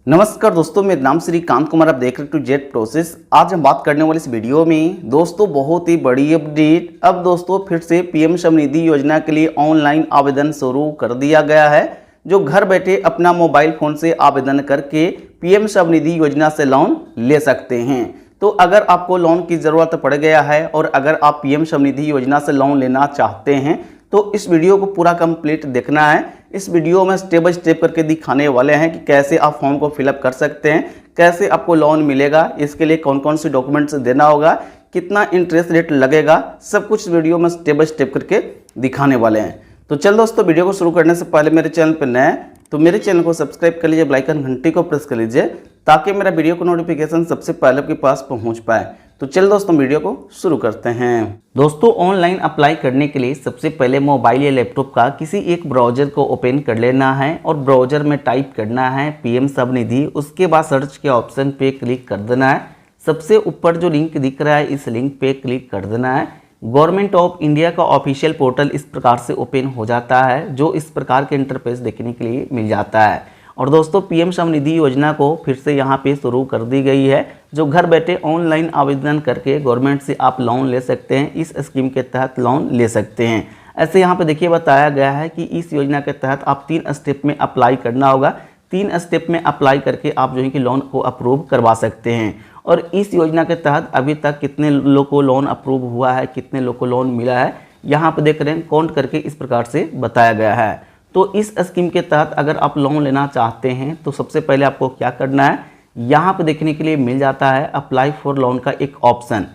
नमस्कार दोस्तों, मेरा नाम श्रीकांत कुमार। आप देख रहे हो जेट प्रोसेस। आज हम बात करने वाले इस वीडियो में दोस्तों बहुत ही बड़ी अपडेट। अब दोस्तों फिर से पीएम स्वनिधि योजना के लिए ऑनलाइन आवेदन शुरू कर दिया गया है। जो घर बैठे अपना मोबाइल फ़ोन से आवेदन करके पीएम स्वनिधि योजना से लोन ले सकते हैं। तो अगर आपको लोन की ज़रूरत पड़ गया है और अगर आप पीएम स्वनिधि योजना से लोन लेना चाहते हैं तो इस वीडियो को पूरा कंप्लीट देखना है। इस वीडियो में स्टेप बाय स्टेप करके दिखाने वाले हैं कि कैसे आप फॉर्म को फिलअप कर सकते हैं, कैसे आपको लोन मिलेगा, इसके लिए कौन कौन से डॉक्यूमेंट्स देना होगा, कितना इंटरेस्ट रेट लगेगा, सब कुछ वीडियो में स्टेप बाय स्टेप करके दिखाने वाले हैं। तो चल दोस्तों, वीडियो को शुरू करने से पहले मेरे चैनल पर नए तो मेरे चैनल को सब्सक्राइब कर लीजिए, बेल आइकन घंटी को प्रेस कर लीजिए ताकि मेरा वीडियो को नोटिफिकेशन सबसे पहले आपके पास पहुंच पाए। तो चल दोस्तों, वीडियो को शुरू करते हैं। दोस्तों, ऑनलाइन अप्लाई करने के लिए सबसे पहले मोबाइल या लैपटॉप का किसी एक ब्राउज़र को ओपन कर लेना है और ब्राउज़र में टाइप करना है पीएम स्वनिधि। उसके बाद सर्च के ऑप्शन पे क्लिक कर देना है। सबसे ऊपर जो लिंक दिख रहा है इस लिंक पे क्लिक कर देना है। गवर्नमेंट ऑफ इंडिया का ऑफिशियल पोर्टल इस प्रकार से ओपन हो जाता है, जो इस प्रकार के इंटरफेस देखने के लिए मिल जाता है। और दोस्तों, पीएम स्वनिधि योजना को फिर से यहाँ पे शुरू कर दी गई है। जो घर बैठे ऑनलाइन आवेदन करके गवर्नमेंट से आप लोन ले सकते हैं, इस स्कीम के तहत लोन ले सकते हैं। ऐसे यहाँ पे देखिए बताया गया है कि इस योजना के तहत आप 3 स्टेप में अप्लाई करना होगा। 3 स्टेप में अप्लाई करके आप जो है कि लोन को अप्रूव करवा सकते हैं। और इस योजना के तहत अभी तक कितने लोगों को लोन अप्रूव हुआ है, कितने लोगों को लोन मिला है, यहाँ पे देख रहे हैं काउंट करके इस प्रकार से बताया गया है। तो इस स्कीम के तहत अगर आप लोन लेना चाहते हैं तो सबसे पहले आपको क्या करना है, यहाँ पे देखने के लिए मिल जाता है अप्लाई फॉर लोन का एक ऑप्शन।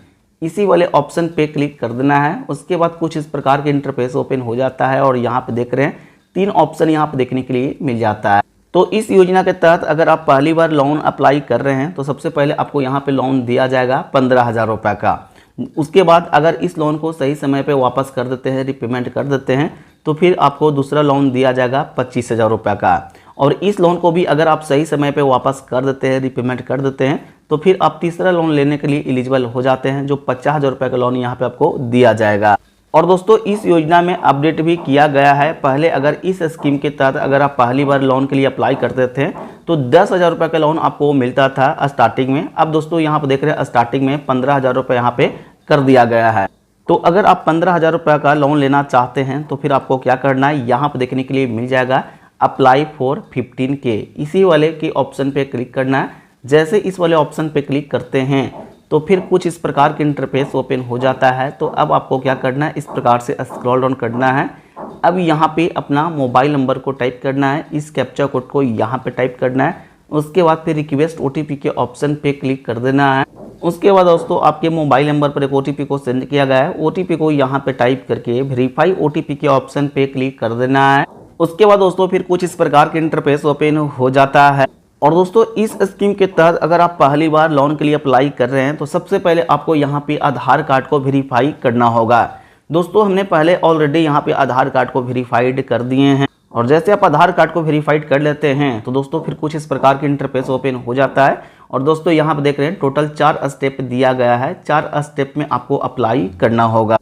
इसी वाले ऑप्शन पे क्लिक कर देना है। उसके बाद कुछ इस प्रकार के इंटरफेस ओपन हो जाता है और यहाँ पे देख रहे हैं 3 ऑप्शन यहाँ पे देखने के लिए मिल जाता है। तो इस योजना के तहत अगर आप पहली बार लोन अप्लाई कर रहे हैं तो सबसे पहले आपको यहाँ पे लोन दिया जाएगा 15,000 रुपये का। उसके बाद अगर इस लोन को सही समय पे वापस कर देते हैं, रिपेमेंट कर देते हैं, तो फिर आपको दूसरा लोन दिया जाएगा 25,000 रुपये का। और इस लोन को भी अगर आप सही समय पे वापस कर देते हैं, रिपेमेंट कर देते हैं, तो फिर आप तीसरा लोन लेने के लिए एलिजिबल हो जाते हैं, जो 50,000 रुपये का लोन यहाँ पे आपको दिया जाएगा। और दोस्तों, इस योजना में अपडेट भी किया गया है। पहले अगर इस स्कीम के तहत अगर आप पहली बार लोन के लिए अप्लाई करते थे तो 10,000 रुपये का लोन आपको मिलता था स्टार्टिंग में। अब दोस्तों यहाँ पे देख रहे हैं स्टार्टिंग में 15,000 रुपये यहाँ पे कर दिया गया है। तो अगर आप 15,000 रुपये का लोन लेना चाहते हैं तो फिर आपको क्या करना है, यहाँ पर देखने के लिए मिल जाएगा अप्लाई फॉर 15K। इसी वाले के ऑप्शन पे क्लिक करना है। जैसे इस वाले ऑप्शन पे क्लिक करते हैं तो फिर कुछ इस प्रकार के इंटरफेस ओपन हो जाता है। तो अब आपको क्या करना है, इस प्रकार से स्क्रॉल डाउन करना है। अब यहाँ पे अपना मोबाइल नंबर को टाइप करना है, इस कैप्चा कोड को यहाँ पे टाइप करना है। उसके बाद फिर रिक्वेस्ट OTP के ऑप्शन पे क्लिक कर देना है। उसके बाद दोस्तों आपके मोबाइल नंबर पर एक OTP को सेंड किया गया है। OTP को यहाँ पे टाइप करके वेरीफाई OTP के ऑप्शन पे क्लिक कर देना है। उसके बाद दोस्तों फिर कुछ इस प्रकार के इंटरफेस ओपन हो जाता है। और दोस्तों, इस स्कीम के तहत अगर आप पहली बार लोन के लिए अप्लाई कर रहे हैं तो सबसे पहले आपको यहाँ पे आधार कार्ड को वेरीफाई करना होगा। दोस्तों, हमने पहले ऑलरेडी यहाँ पे आधार कार्ड को वेरीफाइड कर दिए हैं। और जैसे आप आधार कार्ड को वेरीफाइड कर लेते हैं तो दोस्तों फिर कुछ इस प्रकार के इंटरफेस ओपन हो जाता है। और दोस्तों यहाँ पे देख रहे हैं टोटल 4 स्टेप दिया गया है। 4 स्टेप में आपको अप्लाई करना होगा।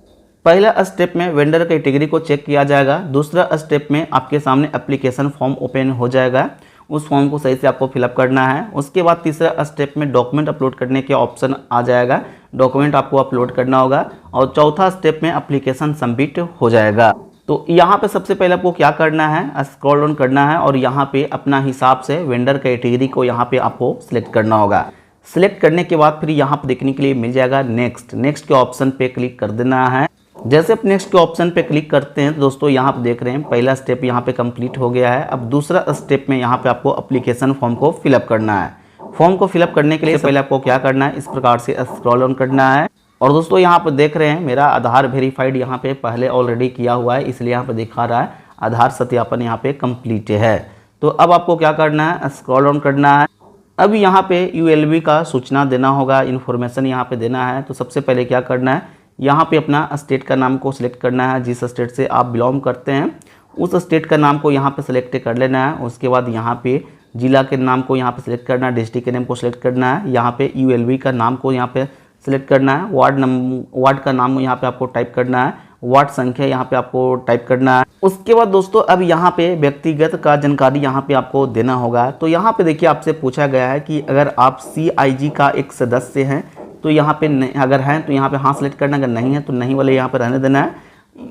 पहला स्टेप में वेंडर कैटेगरी को चेक किया जाएगा। दूसरा स्टेप में आपके सामने एप्लीकेशन फॉर्म ओपन हो जाएगा, उस फॉर्म को सही से आपको फिलअप करना है। उसके बाद तीसरा स्टेप में डॉक्यूमेंट अपलोड करने के ऑप्शन आ जाएगा, डॉक्यूमेंट आपको अपलोड करना होगा। और चौथा स्टेप में एप्लीकेशन सबमिट हो जाएगा। तो यहाँ पे सबसे पहले आपको क्या करना है, स्क्रॉल डाउन करना है और यहाँ पे अपना हिसाब से वेंडर कैटेगरी को यहाँ पे आपको सिलेक्ट करना होगा। सिलेक्ट करने के बाद फिर यहाँ पे देखने के लिए मिल जाएगा नेक्स्ट के ऑप्शन पे क्लिक कर देना है। जैसे आप नेक्स्ट के ऑप्शन पे क्लिक करते हैं तो दोस्तों यहाँ पे देख रहे हैं पहला स्टेप यहाँ पे कंप्लीट हो गया है। अब दूसरा स्टेप में यहाँ पे आपको एप्लीकेशन फॉर्म को फिलअप करना है। फॉर्म को फिलअप करने के लिए पहले आपको क्या करना है, इस प्रकार से स्क्रॉल डाउन करना है। और दोस्तों यहाँ पर देख रहे हैं मेरा आधार वेरीफाइड यहाँ पे पहले ऑलरेडी किया हुआ है, इसलिए यहाँ पे दिखा रहा है आधार सत्यापन यहाँ पे कंप्लीट है। तो अब आपको क्या करना है, स्क्रॉल डाउन करना है। अब यहाँ पे ULB का सूचना देना होगा, इन्फॉर्मेशन यहाँ पे देना है। तो सबसे पहले क्या करना है, यहाँ पे अपना स्टेट का नाम को सिलेक्ट करना है। जिस स्टेट से आप बिलोंग करते हैं उस स्टेट का नाम को यहाँ पे सिलेक्ट कर लेना है। उसके बाद यहाँ पे जिला के नाम को यहाँ पे सिलेक्ट करना है, डिस्ट्रिक्ट के नाम को सिलेक्ट करना है। यहाँ पे ULB का नाम को यहाँ पे सिलेक्ट करना है, वार्ड का नाम यहाँ पे आपको टाइप करना है। वार्ड संख्या यहाँ पे आपको टाइप करना है। उसके बाद दोस्तों अब यहाँ पे व्यक्तिगत का जानकारी यहाँ पे आपको देना होगा। तो यहाँ पे देखिए आपसे पूछा गया है कि अगर आप CIG का एक सदस्य हैं तो यहाँ पे अगर हैं तो यहाँ पे हाँ सेलेक्ट करना, अगर नहीं है तो नहीं वाले यहाँ पे रहने देना है।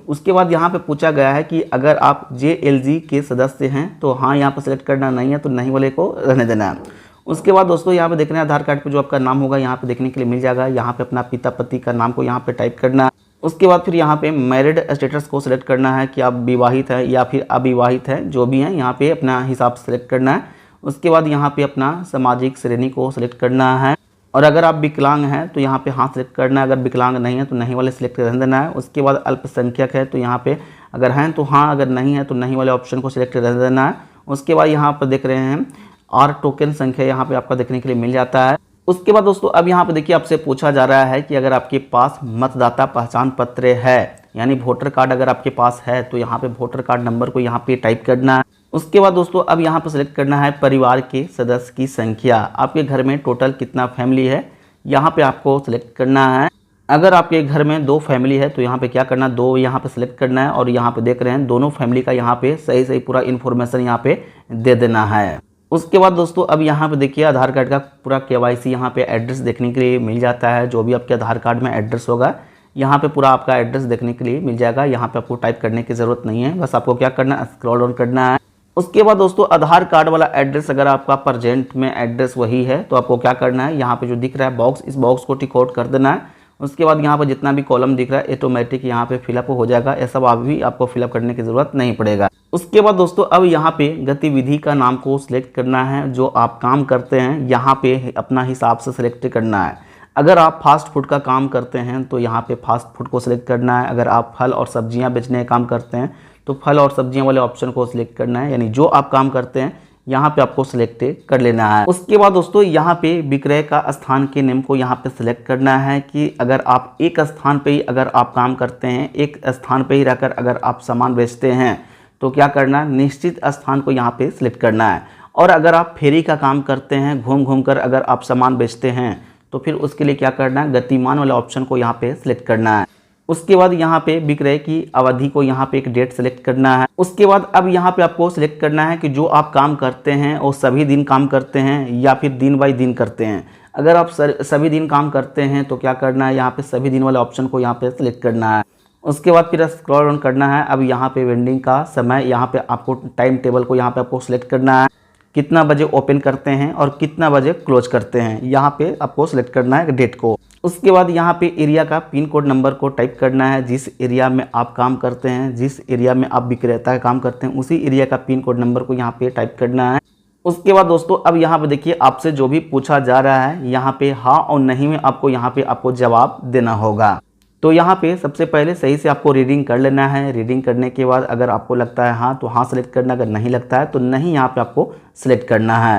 उसके बाद यहाँ पे पूछा गया है कि अगर आप JLG के सदस्य हैं तो हाँ यहाँ पे सेलेक्ट करना, नहीं है तो नहीं वाले को रहने देना है। उसके बाद दोस्तों यहाँ पे देख रहे हैं आधार कार्ड पे जो आपका नाम होगा यहाँ पे देखने के लिए मिल जाएगा। यहाँ पे अपना पिता पति का नाम को यहाँ पे टाइप करना है। उसके बाद फिर यहाँ पे मैरिड स्टेटस को सिलेक्ट करना है कि आप विवाहित है या फिर अविवाहित है, जो भी है यहाँ पे अपना हिसाब से सिलेक्ट करना है। उसके बाद यहाँ पे अपना सामाजिक श्रेणी को सिलेक्ट करना है और अगर आप विकलांग हैं तो यहाँ पे हाँ सेलेक्ट करना है, अगर विकलांग नहीं है तो नहीं वाले सिलेक्ट कर देना है। उसके बाद अल्पसंख्यक है तो यहाँ पे अगर हैं तो हाँ, अगर नहीं है तो नहीं वाले ऑप्शन को सिलेक्ट कर देना है। उसके बाद यहाँ पर देख रहे हैं और टोकन संख्या यहाँ पे आपका देखने के लिए मिल जाता है। उसके बाद दोस्तों अब यहाँ पे देखिए आपसे पूछा जा रहा है कि अगर आपके पास मतदाता पहचान पत्र है यानी वोटर कार्ड अगर आपके पास है तो यहाँ पे वोटर कार्ड नंबर को यहाँ पे टाइप करना है। उसके बाद दोस्तों अब यहाँ पे सिलेक्ट करना है परिवार के सदस्य की संख्या, आपके घर में टोटल कितना फैमिली है यहाँ पे आपको सिलेक्ट करना है। अगर आपके घर में 2 फैमिली है तो यहाँ पे क्या करना, 2 यहाँ पे सिलेक्ट करना है और यहाँ पे देख रहे हैं दोनों फैमिली का यहाँ पे सही पूरा इन्फॉर्मेशन यहाँ पे दे देना है। उसके बाद दोस्तों अब यहाँ पे देखिए आधार कार्ड का पूरा KYC यहाँ पे एड्रेस देखने के लिए मिल जाता है। जो भी आपके आधार कार्ड में एड्रेस होगा यहाँ पे पूरा आपका एड्रेस देखने के लिए मिल जाएगा। यहाँ पे आपको टाइप करने की ज़रूरत नहीं है, बस आपको क्या करना है, स्क्रॉल डाउन करना है। उसके बाद दोस्तों आधार कार्ड वाला एड्रेस अगर आपका प्रेजेंट में एड्रेस वही है तो आपको क्या करना है, यहाँ पे जो दिख रहा है बॉक्स, इस बॉक्स को टिक आउट कर देना है। उसके बाद यहाँ पर जितना भी कॉलम दिख रहा है ऑटोमेटिक यहाँ पे फिलअप हो जाएगा, ये सब अभी आपको फिलअप करने की ज़रूरत नहीं पड़ेगा। उसके बाद दोस्तों अब यहाँ पे गतिविधि का नाम को सिलेक्ट करना है, जो आप काम करते हैं यहाँ पे अपना हिसाब से सिलेक्ट करना है। अगर आप फास्ट फूड का काम करते हैं तो यहाँ पे फास्ट फूड को सिलेक्ट करना है। अगर आप फल और सब्जियाँ बेचने का काम करते हैं तो फल और सब्जियाँ वाले ऑप्शन को सिलेक्ट करना है, यानी जो आप काम करते हैं यहाँ पे आपको सिलेक्ट कर लेना है। उसके बाद दोस्तों यहाँ पे विक्रय का स्थान के नेम को यहाँ पे सिलेक्ट करना है कि अगर आप एक स्थान पे ही अगर आप काम करते हैं, एक स्थान पे ही रहकर अगर आप सामान बेचते हैं तो क्या करना है, निश्चित स्थान को यहाँ पे सिलेक्ट करना है। और अगर आप फेरी का काम करते हैं, घूम घूम कर अगर आप सामान बेचते हैं तो फिर उसके लिए क्या करना है, गतिमान वाले ऑप्शन को यहाँ पे सिलेक्ट करना है। उसके बाद यहाँ पे विक्रय की अवधि को यहाँ पे एक डेट सेलेक्ट करना है। उसके बाद अब यहाँ पे आपको सिलेक्ट करना है कि जो आप काम करते हैं वो सभी दिन काम करते हैं या फिर दिन बाय दिन करते हैं। अगर आप सभी दिन काम करते हैं तो क्या करना है, यहाँ पे सभी दिन वाले ऑप्शन को यहाँ पे सिलेक्ट करना है। उसके बाद फिर स्क्रॉल डाउन करना है। अब यहाँ पे वेंडिंग का समय यहाँ पे आपको टाइम टेबल को यहाँ पे आपको सिलेक्ट करना है, कितना बजे ओपन करते हैं और कितना बजे क्लोज करते हैं, यहाँ पे आपको सिलेक्ट करना है डेट को। उसके बाद यहाँ पे एरिया का पिन कोड नंबर को टाइप करना है, जिस एरिया में आप काम करते हैं, जिस एरिया में आप विक्रेता का काम करते हैं उसी एरिया का पिन कोड नंबर को यहाँ पे टाइप करना है। उसके बाद दोस्तों अब यहाँ पे देखिए आपसे जो भी पूछा जा रहा है यहाँ पे हाँ और नहीं में आपको यहाँ पे आपको जवाब देना होगा। तो यहाँ पे सबसे पहले सही से आपको रीडिंग कर लेना है। रीडिंग करने के बाद अगर आपको लगता है हाँ तो हाँ सेलेक्ट करना, अगर नहीं लगता है तो नहीं यहाँ पे आपको सिलेक्ट करना है।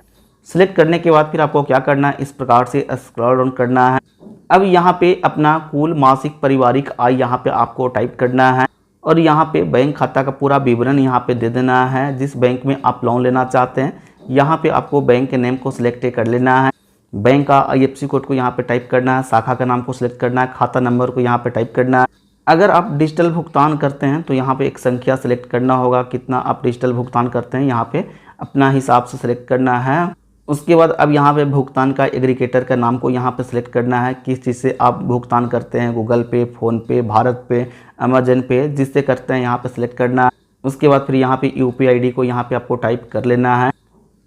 सिलेक्ट करने के बाद फिर आपको क्या करना है, इस प्रकार से स्क्रॉल डाउन करना है। अब यहाँ पे अपना कुल मासिक पारिवारिक आय यहाँ पे आपको टाइप करना है और यहाँ पे बैंक खाता का पूरा विवरण यहाँ पे दे देना है। जिस बैंक में आप लोन लेना चाहते हैं यहाँ पे आपको बैंक के नेम को सिलेक्ट कर लेना है, बैंक का IFSC कोड को यहाँ पे टाइप करना है, शाखा का नाम को सिलेक्ट करना है, खाता नंबर को यहाँ पे टाइप करना है। अगर आप डिजिटल भुगतान करते हैं तो यहाँ पे एक संख्या सेलेक्ट करना होगा, कितना आप डिजिटल भुगतान करते हैं यहाँ पे अपना हिसाब से सिलेक्ट करना है। उसके बाद अब यहाँ पे भुगतान का एग्रीगेटर का नाम को यहाँ पे सिलेक्ट करना है, किस चीज़ से आप भुगतान करते हैं, गूगल पे, फ़ोन पे, भारत पे, अमेजन पे, जिससे करते हैं यहाँ पे सिलेक्ट करना है। उसके बाद फिर यहाँ पे UPI ID को यहाँ पे आपको टाइप कर लेना है।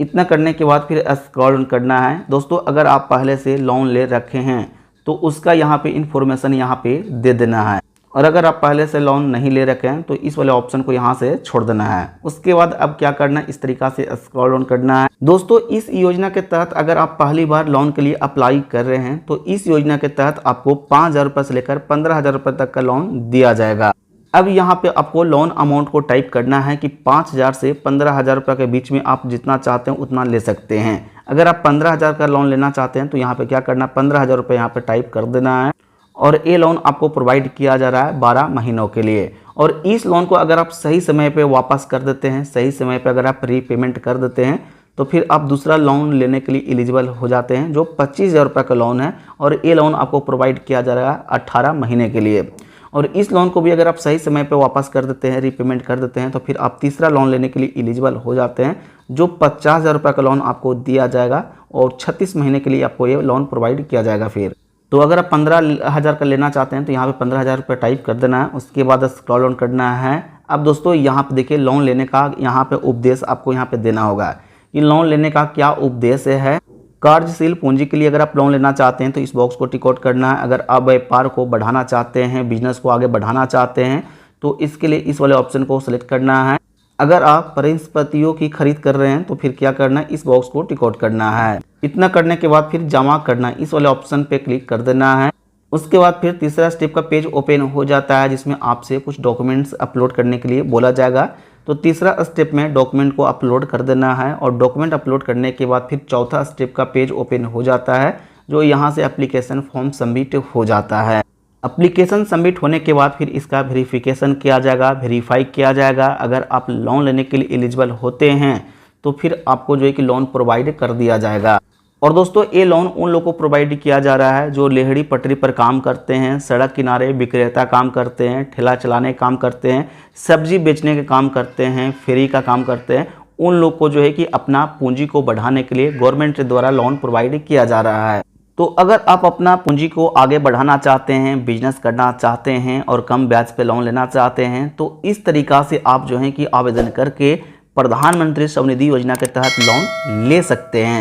इतना करने के बाद फिर स्क्रॉल डाउन करना है। दोस्तों अगर आप पहले से लोन ले रखे हैं तो उसका यहाँ पे इन्फॉर्मेशन यहाँ पे दे देना है, और अगर आप पहले से लोन नहीं ले रखे हैं तो इस वाले ऑप्शन को यहाँ से छोड़ देना है। उसके बाद अब क्या करना है, इस तरीका से स्क्रॉल डाउन करना है। दोस्तों इस योजना के तहत अगर आप पहली बार लोन के लिए अप्लाई कर रहे हैं तो इस योजना के तहत आपको 5,000 रुपये से लेकर 15,000 रुपये तक का लोन दिया जाएगा। अब यहाँ पे आपको लोन अमाउंट को टाइप करना है कि 5,000 से 15,000 रुपये के बीच में आप जितना चाहते हैं उतना ले सकते हैं। अगर आप 15,000 का लोन लेना चाहते हैं तो यहाँ पे क्या करना है, 15,000 रुपये यहाँ पे टाइप कर देना है। और ये लोन आपको प्रोवाइड किया जा रहा है 12 महीनों के लिए। और इस लोन को अगर आप सही समय पे वापस कर देते हैं, सही समय पे अगर आप रीपेमेंट कर देते हैं तो फिर आप दूसरा लोन लेने के लिए एलिजिबल हो जाते हैं, जो 25,000 रुपये का लोन है। और ये लोन आपको प्रोवाइड किया जा रहा है 18 महीने के लिए। और इस लोन को भी अगर आप सही समय पे वापस कर देते हैं, रीपेमेंट कर देते हैं, तो फिर आप तीसरा लोन लेने के लिए एलिजिबल हो जाते हैं, जो 50,000 रुपये का लोन आपको दिया जाएगा और 36 महीने के लिए आपको ये लोन प्रोवाइड किया जाएगा। फिर तो अगर आप 15,000 का लेना चाहते हैं तो यहाँ पे 15,000 रुपये टाइप कर देना है, उसके बाद स्क्रॉल डाउन करना है। अब दोस्तों यहाँ पे देखिए लोन लेने का यहाँ पे उपदेश आपको यहाँ पे देना होगा कि लोन लेने का क्या उपदेश्य है। कार्यशील पूंजी के लिए अगर आप लोन लेना चाहते हैं तो इस बॉक्स को टिक आउट करना है। अगर आप व्यापार को बढ़ाना चाहते हैं, बिजनेस को आगे बढ़ाना चाहते हैं, तो इसके लिए इस वाले ऑप्शन को सिलेक्ट करना है। अगर आप परिसंपत्तियों की खरीद कर रहे हैं तो फिर क्या करना है, इस बॉक्स को टिक आउट करना है। इतना करने के बाद फिर जमा करना, इस वाले ऑप्शन पे क्लिक कर देना है। उसके बाद फिर तीसरा स्टेप का पेज ओपन हो जाता है, जिसमें आपसे कुछ डॉक्यूमेंट्स अपलोड करने के लिए बोला जाएगा। तो तीसरा स्टेप में डॉक्यूमेंट को अपलोड कर देना है और डॉक्यूमेंट अपलोड करने के बाद फिर चौथा स्टेप का पेज ओपन हो जाता है, जो यहाँ से एप्लीकेशन फॉर्म सबमिट हो जाता है। एप्लीकेशन सबमिट होने के बाद फिर इसका वेरिफिकेशन किया जाएगा, वेरीफाई किया जाएगा। अगर आप लोन लेने के लिए एलिजिबल होते हैं तो फिर आपको जो है कि लोन प्रोवाइड कर दिया जाएगा। और दोस्तों ये लोन उन लोगों को प्रोवाइड किया जा रहा है जो लेहड़ी पटरी पर काम करते हैं, सड़क किनारे विक्रेता काम करते हैं, ठेला चलाने काम करते हैं, सब्जी बेचने के काम करते हैं, फेरी का काम करते हैं। उन लोग को जो है कि अपना पूंजी को बढ़ाने के लिए गवर्नमेंट द्वारा लोन प्रोवाइड किया जा रहा है। तो अगर आप अपना पूंजी को आगे बढ़ाना चाहते हैं, बिजनेस करना चाहते हैं और कम ब्याज पे लोन लेना चाहते हैं, तो इस तरीका से आप जो है कि आवेदन करके प्रधानमंत्री स्वनिधि योजना के तहत लोन ले सकते हैं।